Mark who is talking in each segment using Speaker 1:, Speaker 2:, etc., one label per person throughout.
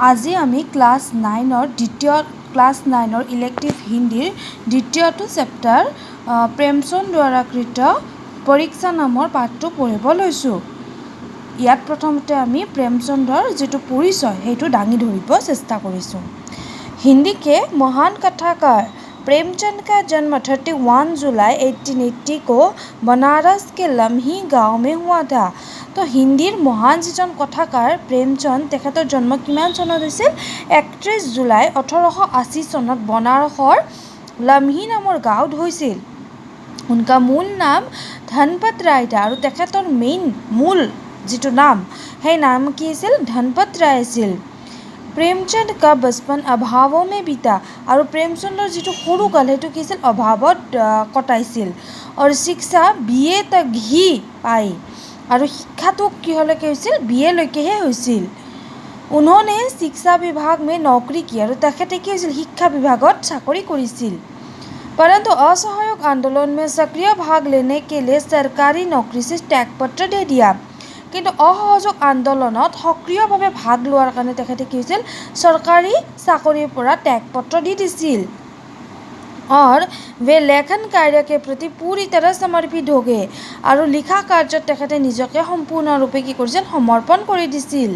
Speaker 1: আজি আমি class 9 elective হিন্দীৰ দ্বিতীয়টো চেপ্টাৰ প্ৰেমচন্দ দ্বাৰা কৃত পৰীক্ষা নামৰ পাঠটো পঢ়িব লৈছোঁ। ইয়াত প্ৰথমতে আমি প্ৰেমচন্দৰ যিটো পৰিচয় সেইটো দাঙি ধৰিব চেষ্টা কৰিছোঁ। हिंदी के महान कथाकार प्रेमचंद का जन्म 31 जुलाई 1880 को बनारस के लम्ही गांव में हुआ था। तो हिंदीर महान जिजन कथाकार प्रेमचंद तेखেতৰ जन्म किमान चনত হৈছিল 31 जुलाई 1880 চনত बनारसৰ लम्ही नाমৰ गाँवত হৈছিল। उनका मूल नाम धनपत राय था আৰু তেখেতৰ মেইন মূল যিটো নাম সেই নাম কি আছিল ধনপত ৰায় আছিল। प्रेमचंद का बचपन अभावों में बीता और प्रेमचंदर जी सरू काल हेतु कि अभावत कटाइছিল और शिक्षा BA तक ही पाई और शिक्षा तो किहলৈকে হৈছিল BA লৈকেহে হৈছিল। उन्होंने शिक्षा विभाग में नौकरी की और तेखেতে কি হৈছিল शिक्षा विभागत चाकरी কৰিছিল। परंतु असहयोग आंदोलन में सक्रिय भाग लेने के लिए सरकारी नौकरी से त्यागपत्र दे दिया। কিন্তু অসহযোগ আন্দোলনত সক্ৰিয়ভাৱে ভাগ লোৱাৰ কাৰণে তেখেতে কি হৈছিল চৰকাৰী চাকৰিৰ পৰা त्यागपत्र দি দিছিল। और वे लेखन कार्य के प्रति पूरी तरह समर्पित हो गए और लिखा कार्य तेखেতে নিজকে সম্পূৰ্ণৰূপে কি কৰিছিল সমৰ্পণ কৰি দিছিল।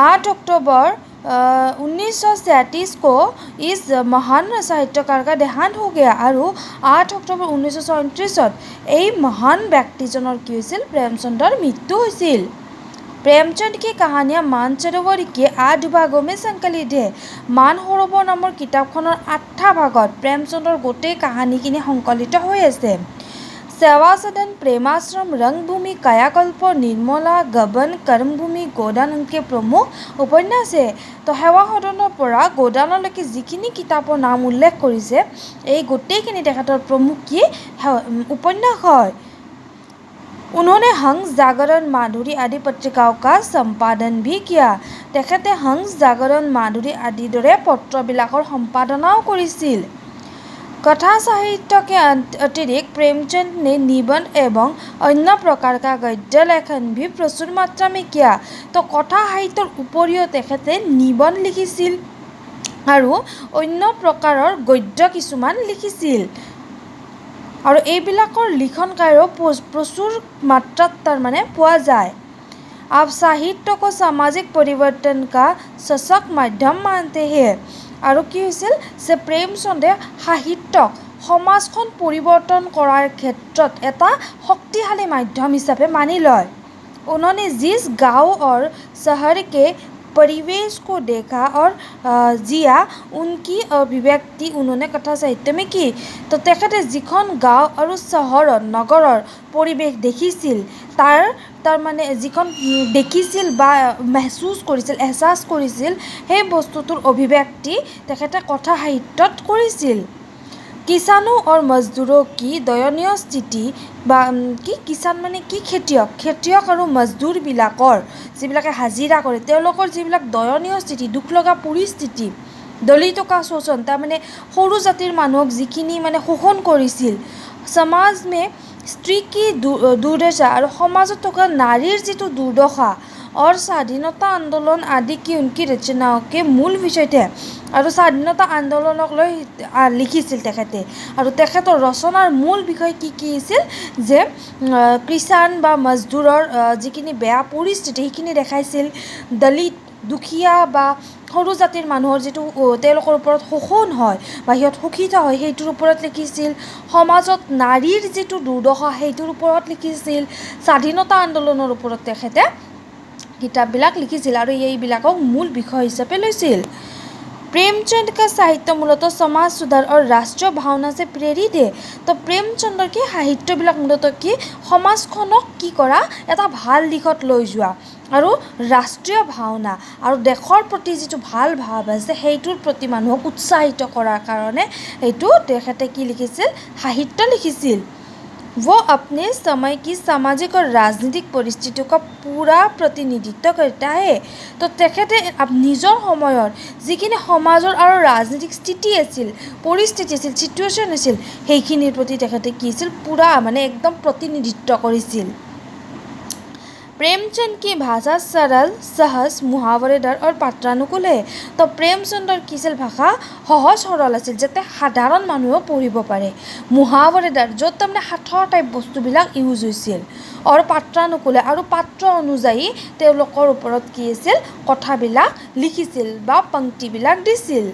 Speaker 1: 8 अक्टूबर 1937 को इस महान साहित्यकार का देहांत हो गया और 8 अक्टूबर 1937 এই महान व्यक्तिजনৰ কি হৈছিল प्रेमचंदर मृत्यु হৈছিল। प्रेमचंद की कहानियाँ मानसरोवर के 8 भागों में संकलित है। मानसरोवर नाমৰ কিতাপখনৰ 8টা ভাগত प्रेमचंदर গোটেই কাহিনীখিনি সংকলিত হৈ আছে। सेवा सदन प्रेमाश्रम रंगभूमि कायाकल्प निर्मला गबन कर्मभूमि गोदान उनके प्रमुख उपन्यास है। तो सेवा सदনৰ পৰা गोदानলৈকে যিখিনি কিতাপৰ নাম উল্লেখ কৰিছে এই গোটেইখিনি তেখেতৰ প্ৰमुख কি उपन्यास হয়। उन्होंने हंस जागरण माधुरी आदि पत्रिकाओं का संपादन भी किया। तेखেতে हंस जागरण माधुरी आदि दৰে पत्रবিলাকৰ সম্পাদনাও কৰিছিল। कथा साहित्य के अतिरिक्त प्रेमचंद ने निबंध एवं अन्य प्रकार का गद्य लेखन भी प्रचुर मात्रा में किया। तो कथा साहित्यर उपरिও तेखেতে निबंध लिखिছিল আৰু अन्य प्रकाৰৰ गद्य কিছুমান লিখিছিল और এইবিলাকৰ লিখন কাৰ্য प्रचुर मात्रा তাৰ মানে পোৱা যায়। आप साहित्य को सामाजिक परिवर्तन का सशक्त माध्यम मानते हैं। আৰু কি হৈছিল যে প্ৰেমচন্দে সাহিত্যক সমাজখন পৰিৱৰ্তন কৰাৰ ক্ষেত্ৰত এটা শক্তিশালী মাধ্যম হিচাপে মানি লয়। उन्होंने जिस गांव और शहर के परिवेश को देखा और जिया उनकी अभिव्यक्ति उन्होंने कथा साहित्य में की। तो तेखেতে যিখন গাঁও আৰু চহৰৰ নগৰৰ পৰিৱেশ দেখিছিল তাৰ মানে যিখন দেখিছিল বা महसूस কৰিছিল এহसास কৰিছিল সেই বস্তুটোৰ অভিব্যক্তি তেখেতে কথা সাহিত্যত কৰিছিল। किसानों और मजदूरों की दयनीय स्थिति বা কি কিষাণ মানে কি খেতিয়ক আৰু মজদুৰবিলাকৰ যিবিলাকে হাজিৰা কৰে তেওঁলোকৰ যিবিলাক দয়নীয় স্থিতি দুখ লগা পৰিস্থিতি দলিত का शोषण তাৰমানে সৰু জাতিৰ মানুহক যিখিনি মানে শোষণ কৰিছিল। समाज में स्त्री की दुर्दशा और समाजत থকা नारीर যিটো दुर्दशा और स्वाधीनता आंदोलन आदि की उनकी रचनाओं के मूल विषय थे। और स्वाधीनता आंदोलनक লৈ লিখিছিল তেখেতে আৰু তেখেতৰ ৰচনাৰ মূল বিষয় কি আছিল যে কিষাণ বা মজদুৰৰ যিখিনি বেয়া পৰিস্থিতি সেইখিনি দেখাইছিল। দলিত দুখীয়া বা সৰু জাতিৰ মানুহৰ যিটো তেওঁলোকৰ ওপৰত শোষণ হয় বা সিহঁত শোষিত হয় সেইটোৰ ওপৰত লিখিছিল। সমাজত নাৰীৰ যিটো দুৰ্দশা সেইটোৰ ওপৰত লিখিছিল। স্বাধীনতা আন্দোলনৰ ওপৰত তেখেতে কিতাপবিলাক লিখিছিল আৰু এইবিলাকক মূল বিষয় হিচাপে লৈছিল। प्रेमचंद का साहित्य मूलतः समाज सुधार और राष्ट्रीय भावना से प्रेरित है। तो प्रेमचंदर की साहित्यবিলাক मूलतः কি সমাজখনক কি কৰা এটা ভাল দিশত লৈ যোৱা আৰু ৰাষ্ট্ৰীয় ভাৱনা আৰু দেশৰ প্ৰতি যিটো ভাল ভাৱ আছে সেইটোৰ প্ৰতি মানুহক উৎসাহিত কৰাৰ কাৰণে এইটো তেখেতে কি লিখিছিল সাহিত্য লিখিছিল। वो अपने समय की सामाजिक और राजनीतिक परिस्थितियों का पूरा प्रतिनिधित्व करता है। तो तेखেতে নিজৰ সময়ৰ যিখিনি সমাজৰ আৰু ৰাজনৈতিক স্থিতি আছিল পৰিস্থিতি আছিল সিচুৱেশ্যন আছিল সেইখিনিৰ প্ৰতি তেখেতে কি আছিল পুৰা মানে একদম প্ৰতিনিধিত্ব কৰিছিল। प्रेमचंद की भाषा सरल सहज मुहावरेदार और पात्रानुकूल है। तो प्रेमचंदर কি আছিল ভাষা সহজ সৰল আছিল যাতে সাধাৰণ মানুহেও পঢ়িব পাৰে। মুহাवरेदार য'ত তাৰমানে সাঁথৰ টাইপ বস্তুবিলাক ইউজ হৈছিল আৰু পাত্ৰানুকূলে আৰু পাত্ৰ অনুযায়ী তেওঁলোকৰ ওপৰত কি আছিল কথাবিলাক লিখিছিল বা পংক্তিবিলাক দিছিল।